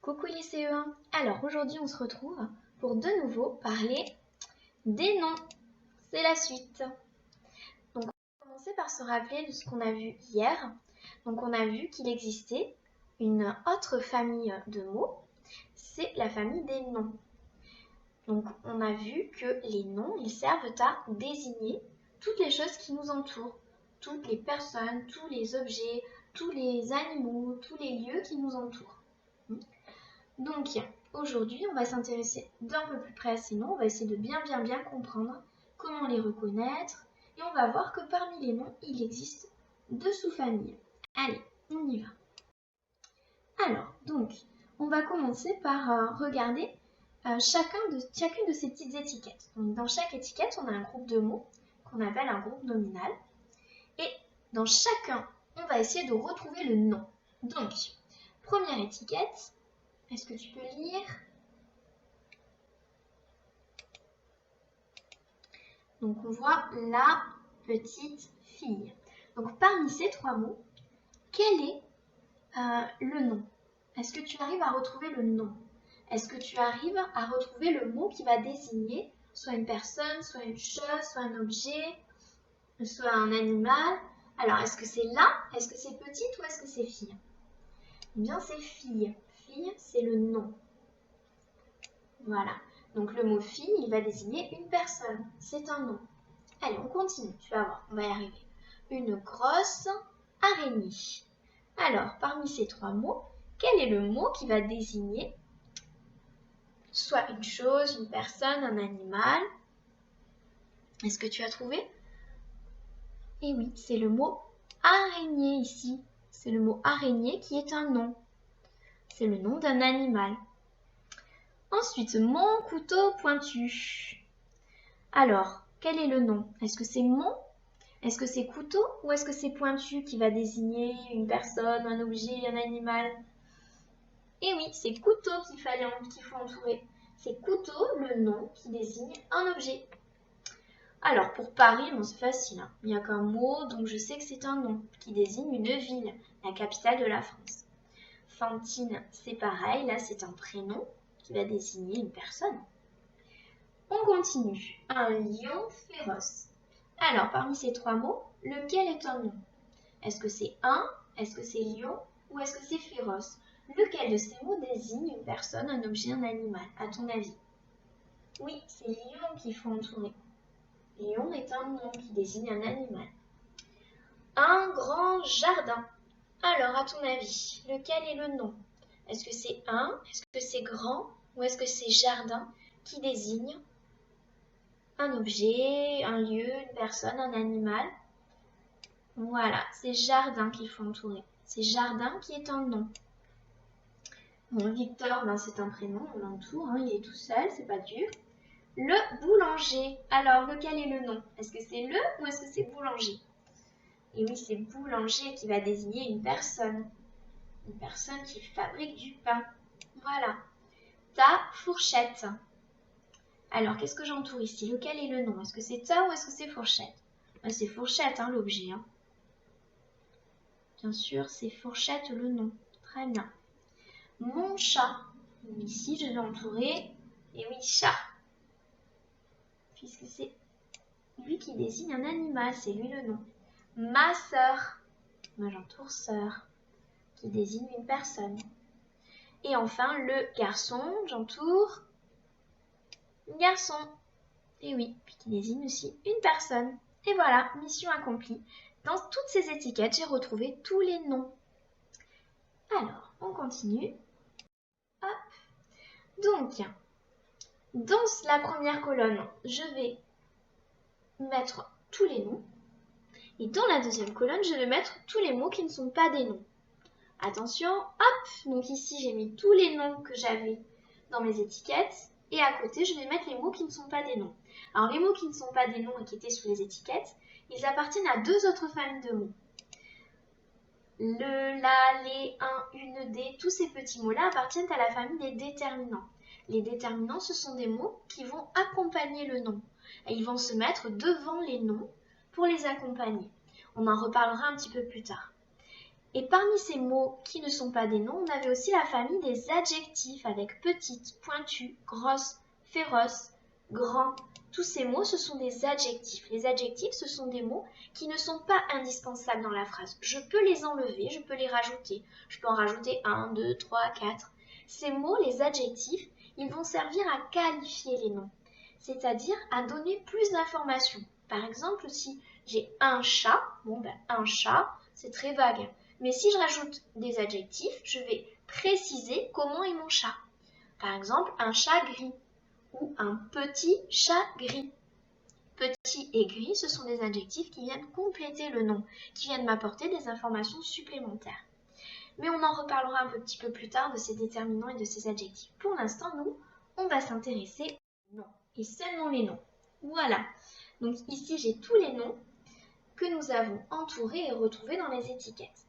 Coucou les CE1. Alors aujourd'hui on se retrouve pour de nouveau parler des noms. C'est la suite. Donc on va commencer par se rappeler de ce qu'on a vu hier. Donc on a vu qu'il existait une autre famille de mots, c'est la famille des noms. Donc on a vu que les noms, ils servent à désigner toutes les choses qui nous entourent, toutes les personnes, tous les objets, tous les animaux, tous les lieux qui nous entourent. Donc aujourd'hui, on va s'intéresser d'un peu plus près à ces noms, on va essayer de bien comprendre comment les reconnaître et on va voir que parmi les noms, il existe deux sous-familles. Allez, on y va. Alors, donc, on va commencer par regarder chacune de ces petites étiquettes. Donc, dans chaque étiquette, on a un groupe de mots qu'on appelle un groupe nominal. Et dans chacun, on va essayer de retrouver le nom. Donc, première étiquette, est-ce que tu peux lire? Donc, on voit la petite fille. Donc, parmi ces trois mots, quel est le nom? Est-ce que tu arrives à retrouver le nom? Est-ce que tu arrives à retrouver le mot qui va désigner soit une personne, soit une chose, soit un objet, soit un animal? Alors, est-ce que c'est là? Est-ce que c'est petite ou est-ce que c'est fille? Eh bien, c'est fille. Fille, c'est le nom. Voilà. Donc, le mot fille, il va désigner une personne. C'est un nom. Allez, on continue. Tu vas voir, on va y arriver. Une grosse araignée. Alors, parmi ces trois mots, quel est le mot qui va désigner soit une chose, une personne, un animal? Est-ce que tu as trouvé? Eh oui, c'est le mot araignée ici. C'est le mot araignée qui est un nom. C'est le nom d'un animal. Ensuite, mon couteau pointu. Alors, quel est le nom? Est-ce que c'est mon? Est-ce que c'est couteau ou est-ce que c'est pointu qui va désigner une personne, un objet, un animal? Eh oui, c'est couteau qu'il faut entourer. C'est couteau, le nom qui désigne un objet. Alors, pour Paris, bon, c'est facile. Hein. Il n'y a qu'un mot, donc je sais que c'est un nom qui désigne une ville, la capitale de la France. Fantine, c'est pareil. Là, c'est un prénom qui va désigner une personne. On continue. Un lion féroce. Alors, parmi ces trois mots, lequel est un nom? Est-ce que c'est un? Est-ce que c'est lion? Ou est-ce que c'est féroce? Lequel de ces mots désigne une personne, un objet, un animal, à ton avis? Oui, c'est lion qu'il faut entourer. Lion est un nom qui désigne un animal. Un grand jardin. Alors, à ton avis, lequel est le nom? Est-ce que c'est un? Est-ce que c'est grand? Ou est-ce que c'est jardin qui désigne un objet, un lieu, une personne, un animal? Voilà, c'est jardin qu'il faut entourer. C'est jardin qui est un nom. Bon, Victor, ben, c'est un prénom, on l'entoure, hein, il est tout seul, c'est pas dur. Le boulanger. Alors, lequel est le nom? Est-ce que c'est le ou est-ce que c'est boulanger? Et oui, c'est boulanger qui va désigner une personne. Une personne qui fabrique du pain. Voilà. Ta fourchette. Alors, qu'est-ce que j'entoure ici? Lequel est le nom? Est-ce que c'est ta ou est-ce que c'est fourchette? C'est fourchette, hein, l'objet. Hein. Bien sûr, c'est fourchette le nom. Très bien. Mon chat. Ici, je vais entourer. Et oui, chat. Puisque c'est lui qui désigne un animal, c'est lui le nom. Ma sœur. Moi, j'entoure sœur, qui désigne une personne. Et enfin, le garçon, j'entoure garçon. Et oui, puis qui désigne aussi une personne. Et voilà, mission accomplie. Dans toutes ces étiquettes, j'ai retrouvé tous les noms. Alors, on continue. Hop. Donc, dans la première colonne, je vais mettre tous les noms. Et dans la deuxième colonne, je vais mettre tous les mots qui ne sont pas des noms. Attention, hop. Donc ici, j'ai mis tous les noms que j'avais dans mes étiquettes. Et à côté, je vais mettre les mots qui ne sont pas des noms. Alors, les mots qui ne sont pas des noms et qui étaient sous les étiquettes, ils appartiennent à deux autres familles de mots. Le, la, les, un, une, des, tous ces petits mots-là appartiennent à la famille des déterminants. Les déterminants, ce sont des mots qui vont accompagner le nom. Et ils vont se mettre devant les noms pour les accompagner. On en reparlera un petit peu plus tard. Et parmi ces mots qui ne sont pas des noms, on avait aussi la famille des adjectifs avec petite, pointue, grosse, féroce, grand. Tous ces mots, ce sont des adjectifs. Les adjectifs, ce sont des mots qui ne sont pas indispensables dans la phrase. Je peux les enlever, je peux les rajouter. Je peux en rajouter 1, 2, 3, 4. Ces mots, les adjectifs, ils vont servir à qualifier les noms, c'est-à-dire à donner plus d'informations. Par exemple, si j'ai un chat, un chat, c'est très vague. Mais si je rajoute des adjectifs, je vais préciser comment est mon chat. Par exemple, un chat gris ou un petit chat gris. Petit et gris, ce sont des adjectifs qui viennent compléter le nom, qui viennent m'apporter des informations supplémentaires. Mais on en reparlera un petit peu plus tard de ces déterminants et de ces adjectifs. Pour l'instant, nous, on va s'intéresser aux noms, et seulement les noms. Voilà. Donc ici, j'ai tous les noms que nous avons entourés et retrouvés dans les étiquettes.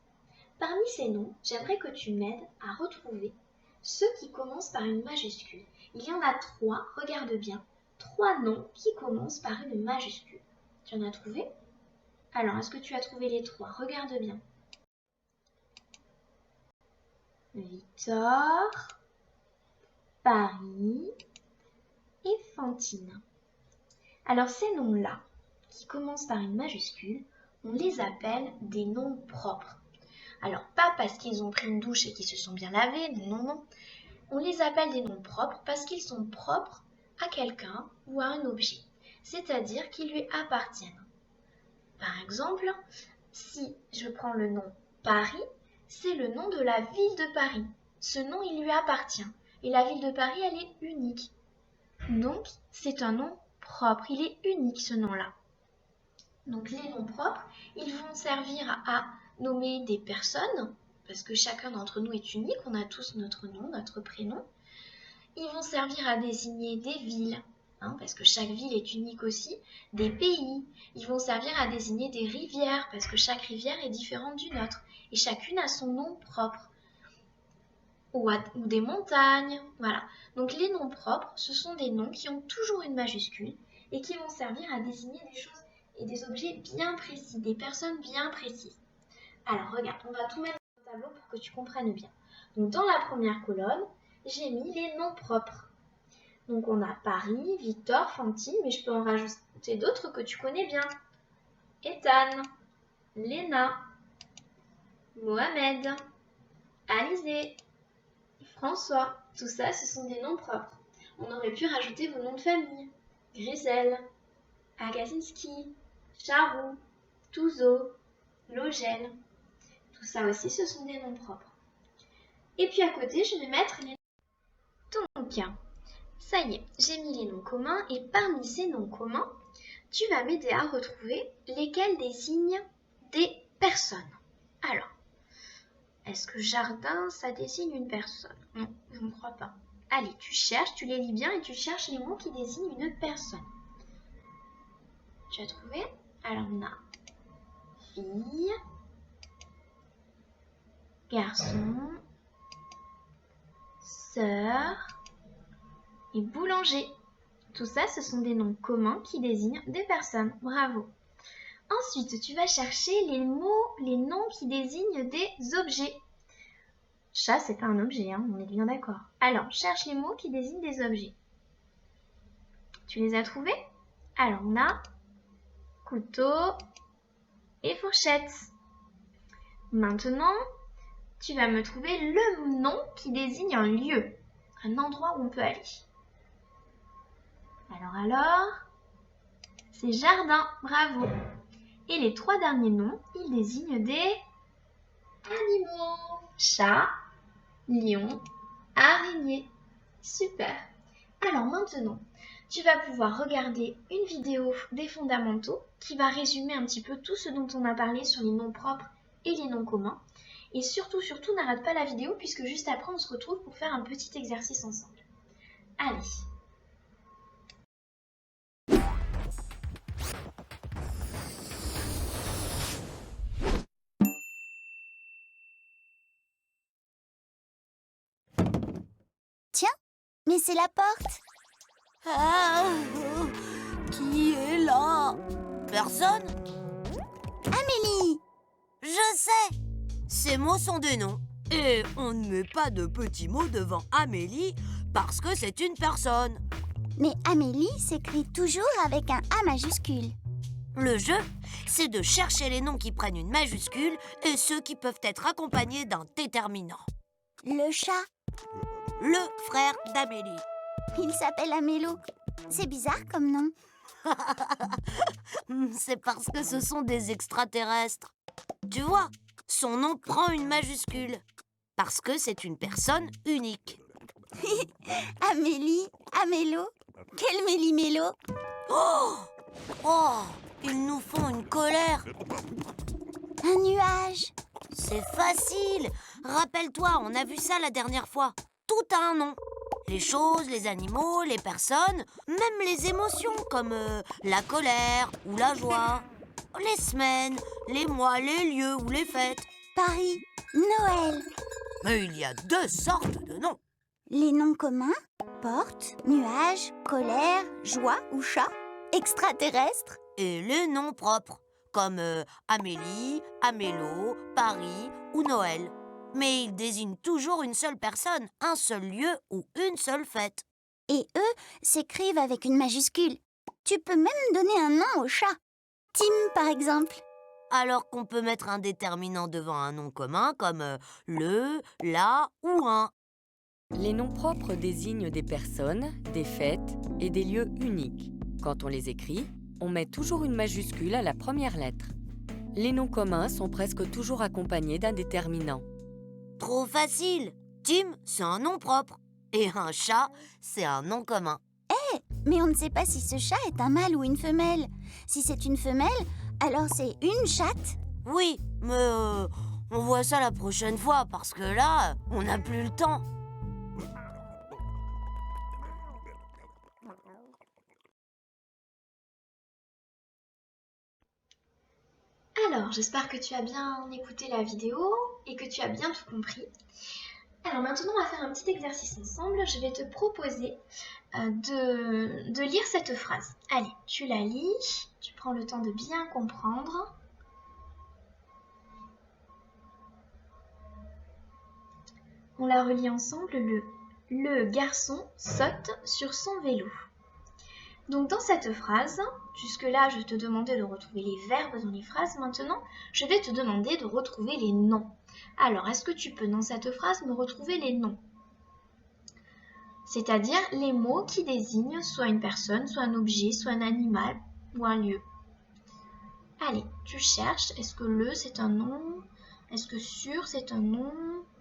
Parmi ces noms, j'aimerais que tu m'aides à retrouver ceux qui commencent par une majuscule. Il y en a 3, regarde bien, 3 noms qui commencent par une majuscule. Tu en as trouvé? Alors, est-ce que tu as trouvé les 3? Regarde bien. Victor, Paris et Fantine. Alors, ces noms-là, qui commencent par une majuscule, on les appelle des noms propres. Alors, pas parce qu'ils ont pris une douche et qu'ils se sont bien lavés, non. On les appelle des noms propres parce qu'ils sont propres à quelqu'un ou à un objet, c'est-à-dire qu'ils lui appartiennent. Par exemple, si je prends le nom Paris, c'est le nom de la ville de Paris. Ce nom, il lui appartient. Et la ville de Paris, elle est unique. Donc, c'est un nom propre. Il est unique, ce nom-là. Donc, les noms propres, ils vont servir à nommer des personnes, parce que chacun d'entre nous est unique, on a tous notre nom, notre prénom. Ils vont servir à désigner des villes, parce que chaque ville est unique aussi, des pays. Ils vont servir à désigner des rivières, parce que chaque rivière est différente d'une autre, et chacune a son nom propre. Ou des montagnes, voilà. Donc les noms propres, ce sont des noms qui ont toujours une majuscule, et qui vont servir à désigner des choses et des objets bien précis, des personnes bien précises. Alors regarde, on va tout mettre dans le tableau pour que tu comprennes bien. Donc dans la première colonne, j'ai mis les noms propres. Donc on a Paris, Victor, Fantine, mais je peux en rajouter d'autres que tu connais bien. Ethan, Léna, Mohamed, Alizé, François. Tout ça, ce sont des noms propres. On aurait pu rajouter vos noms de famille. Grisel, Agasinski, Charroux, Touzeau, Logel. Tout ça aussi, ce sont des noms propres. Et puis à côté, je vais mettre les noms. Donc, ça y est, j'ai mis les noms communs et parmi ces noms communs, tu vas m'aider à retrouver lesquels désignent des personnes. Alors, est-ce que jardin, ça désigne une personne? Non, je ne crois pas. Allez, tu cherches, tu les lis bien et tu cherches les mots qui désignent une personne. Tu as trouvé? Alors, on a fille, garçon, sœur et boulanger. Tout ça, ce sont des noms communs qui désignent des personnes. Bravo. Ensuite, tu vas chercher les noms qui désignent des objets. Chat, c'est pas un objet, on est bien d'accord. Alors, cherche les mots qui désignent des objets. Tu les as trouvés? Alors, on a couteau et fourchette. Maintenant, tu vas me trouver le nom qui désigne un lieu, un endroit où on peut aller. Alors, c'est jardin, bravo. Et les 3 derniers noms, ils désignent des animaux. Chat, lion, araignée. Super. Alors maintenant, tu vas pouvoir regarder une vidéo des fondamentaux qui va résumer un petit peu tout ce dont on a parlé sur les noms propres et les noms communs. Et surtout, n'arrête pas la vidéo puisque juste après, on se retrouve pour faire un petit exercice ensemble. Allez. Tiens, mais c'est la porte. Ah, qui est là? Personne? Amélie! Je sais! Ces mots sont des noms. Et on ne met pas de petits mots devant Amélie parce que c'est une personne. Mais Amélie s'écrit toujours avec un A majuscule. Le jeu, c'est de chercher les noms qui prennent une majuscule et ceux qui peuvent être accompagnés d'un déterminant. Le chat, Le frère d'Amélie. il s'appelle Amélo. C'est bizarre comme nom. C'est parce que ce sont des extraterrestres. Tu vois, son nom prend une majuscule. Parce que c'est une personne unique. Amélie, Amélo, quel méli-mélo. Oh, oh, ils nous font une colère. Un nuage. C'est facile. Rappelle-toi, on a vu ça la dernière fois. Tout a un nom. Les choses, les animaux, les personnes, même les émotions comme la colère ou la joie. Les semaines, les mois, les lieux ou les fêtes. Paris, Noël. Mais il y a 2 sortes de noms. Les noms communs, porte, nuage, colère, joie ou chat, extraterrestre. Et les noms propres, comme Amélie, Amélo, Paris ou Noël. Mais ils désignent toujours une seule personne, un seul lieu ou une seule fête. Et eux s'écrivent avec une majuscule. Tu peux même donner un nom au chat. Tim, par exemple. Alors qu'on peut mettre un déterminant devant un nom commun comme le, la ou un. Les noms propres désignent des personnes, des fêtes et des lieux uniques. Quand on les écrit, on met toujours une majuscule à la première lettre. Les noms communs sont presque toujours accompagnés d'un déterminant. Trop facile. Tim, c'est un nom propre. Et un chat, c'est un nom commun. Mais on ne sait pas si ce chat est un mâle ou une femelle. Si c'est une femelle, alors c'est une chatte. Oui, mais on voit ça la prochaine fois parce que là, on n'a plus le temps. Alors, j'espère que tu as bien écouté la vidéo et que tu as bien tout compris. Alors maintenant, on va faire un petit exercice ensemble. Je vais te proposer de lire cette phrase. Allez, tu la lis, tu prends le temps de bien comprendre. On la relit ensemble. Le garçon saute sur son vélo. Donc dans cette phrase, jusque-là, je te demandais de retrouver les verbes dans les phrases. Maintenant, je vais te demander de retrouver les noms. Alors, est-ce que tu peux, dans cette phrase, me retrouver les noms? C'est-à-dire les mots qui désignent soit une personne, soit un objet, soit un animal ou un lieu. Allez, tu cherches. Est-ce que le, c'est un nom? Est-ce que sur, c'est un nom?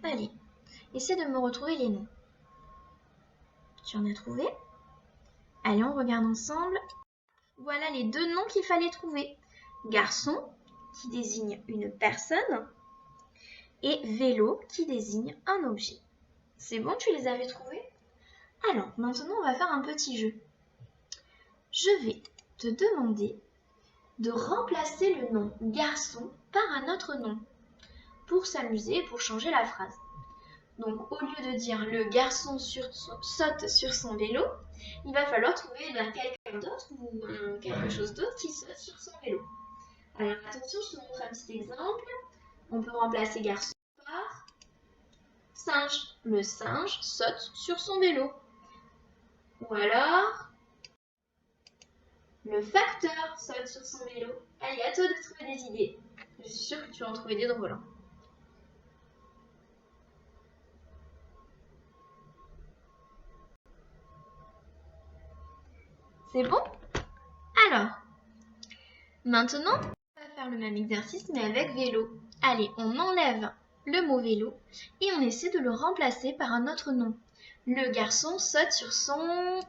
Allez, essaie de me retrouver les noms. Tu en as trouvé? Allez, on regarde ensemble. Voilà les 2 noms qu'il fallait trouver. Garçon, qui désigne une personne, et vélo, qui désigne un objet. C'est bon, tu les avais trouvés? Alors, maintenant, on va faire un petit jeu. Je vais te demander de remplacer le nom garçon par un autre nom pour s'amuser, pour changer la phrase. Donc, au lieu de dire le garçon saute sur son vélo, il va falloir trouver quelqu'un d'autre ou quelque chose d'autre qui saute sur son vélo. Alors, attention, je te montre un petit exemple. On peut remplacer garçon par singe. Le singe saute sur son vélo. Ou alors, le facteur saute sur son vélo. Allez, à toi de trouver des idées. Je suis sûre que tu vas en trouver des drôles. C'est bon? Alors, maintenant, on va faire le même exercice mais avec vélo. Allez, on enlève le mot vélo et on essaie de le remplacer par un autre nom. Le garçon saute sur son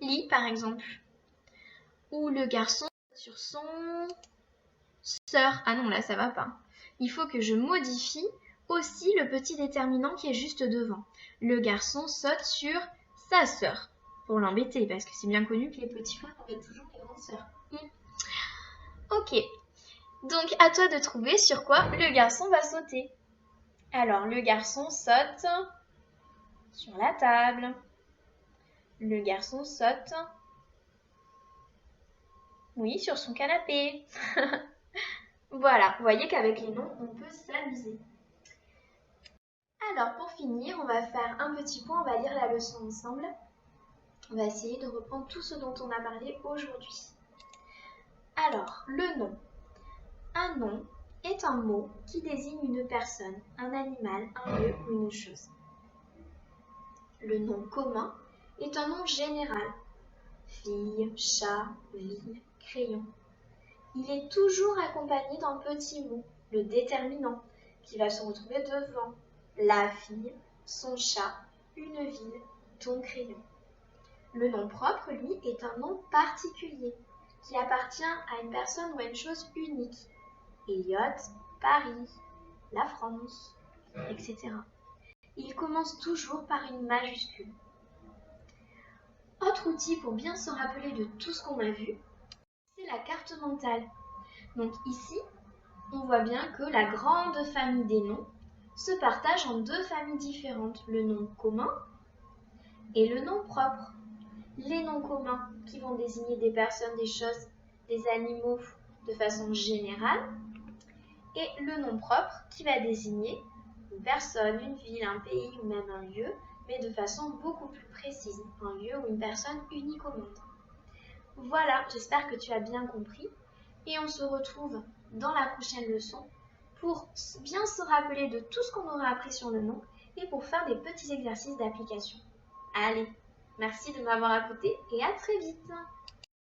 lit, par exemple. Ou le garçon saute sur son sœur. Ah non, là, ça va pas. Il faut que je modifie aussi le petit déterminant qui est juste devant. Le garçon saute sur sa sœur. Pour l'embêter, parce que c'est bien connu que les petits frères embêtent toujours les grandes sœurs. Ok. Donc, à toi de trouver sur quoi le garçon va sauter. Alors, le garçon saute sur la table. Le garçon saute, oui, sur son canapé. Voilà, vous voyez qu'avec les noms, on peut s'amuser. Alors, pour finir, on va faire un petit point, on va lire la leçon ensemble. On va essayer de reprendre tout ce dont on a parlé aujourd'hui. Alors, le nom. Un nom est un mot qui désigne une personne, un animal, un lieu ou une chose. Le nom commun est un nom général. Fille, chat, ville, crayon. Il est toujours accompagné d'un petit mot, le déterminant, qui va se retrouver devant. La fille, son chat, une ville, ton crayon. Le nom propre, lui, est un nom particulier, qui appartient à une personne ou à une chose unique. Elliot, Paris, la France, etc. Il commence toujours par une majuscule. Autre outil pour bien se rappeler de tout ce qu'on a vu, c'est la carte mentale. Donc ici, on voit bien que la grande famille des noms se partage en deux familles différentes, le nom commun et le nom propre. Les noms communs qui vont désigner des personnes, des choses, des animaux de façon générale, et le nom propre qui va désigner une personne, une ville, un pays ou même un lieu, mais de façon beaucoup plus précise, un lieu ou une personne unique au monde. Voilà, j'espère que tu as bien compris et on se retrouve dans la prochaine leçon pour bien se rappeler de tout ce qu'on aura appris sur le nom et pour faire des petits exercices d'application. Allez, merci de m'avoir écouté et à très vite!